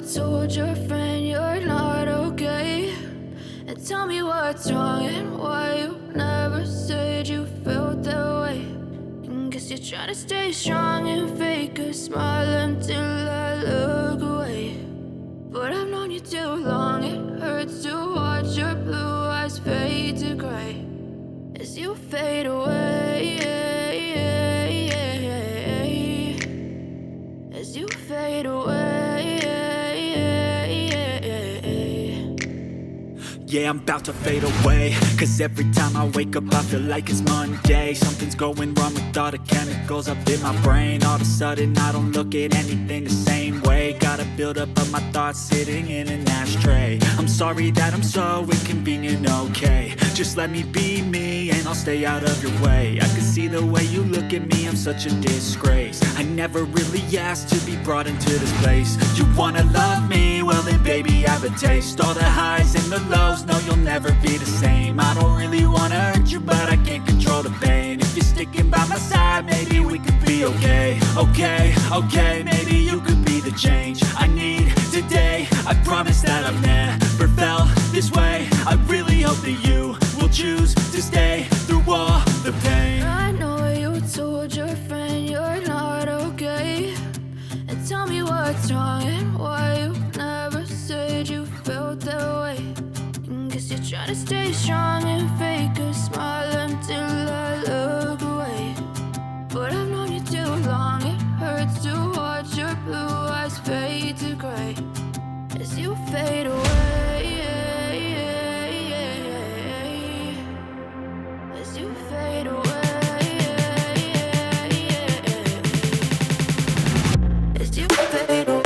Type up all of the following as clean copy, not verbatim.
told your friend you're not okay, and tell me what's wrong and why you never said you felt that way. And guess you're trying to stay strong and fake a smile until I look away. But I've known you too long, it hurts to watch your blue eyes fade to gray as you fade away, as you fade away. Yeah, I'm about to fade away, cause every time I wake up I feel like it's Monday. Something's going wrong with all the chemicals up in my brain. All of a sudden I don't look at anything the same way. Got a buildup of my thoughts sitting in an ashtray. I'm sorry that I'm so inconvenient, okay. Just let me be me and I'll stay out of your way. I can see the way you look at me, I'm such a disgrace. I never really asked to be brought into this place. You wanna love me? Well then baby, have a taste. All the highs and the lows, no, you'll never be the same. I don't really wanna hurt you, but I can't control the pain. If you're sticking by my side, maybe we could be okay. Okay, maybe you could be the change I need today. I promise that I've never felt this way. I really hope that you will choose to stay through all the pain. I know you told your friend you're not okay, and tell me what's wrong and why you never said you felt that way. Guess you're trying to stay strong and fake a smile until I look away. But I've known you too long, it hurts to watch your blue eyes fade to gray as you fade away, as you fade away, as you fade away.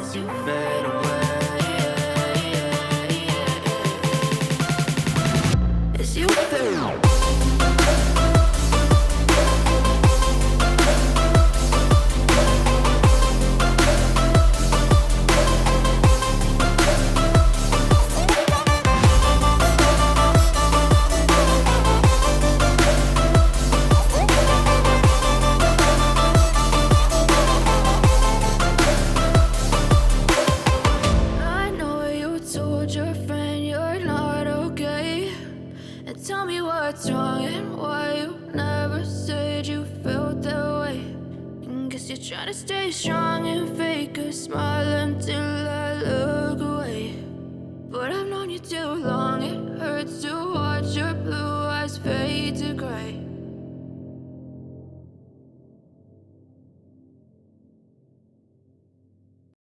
as you fade away. I know you told your friend you're not okay. And tell me what's wrong and why you never said you felt that way. And guess you're trying to stay strong.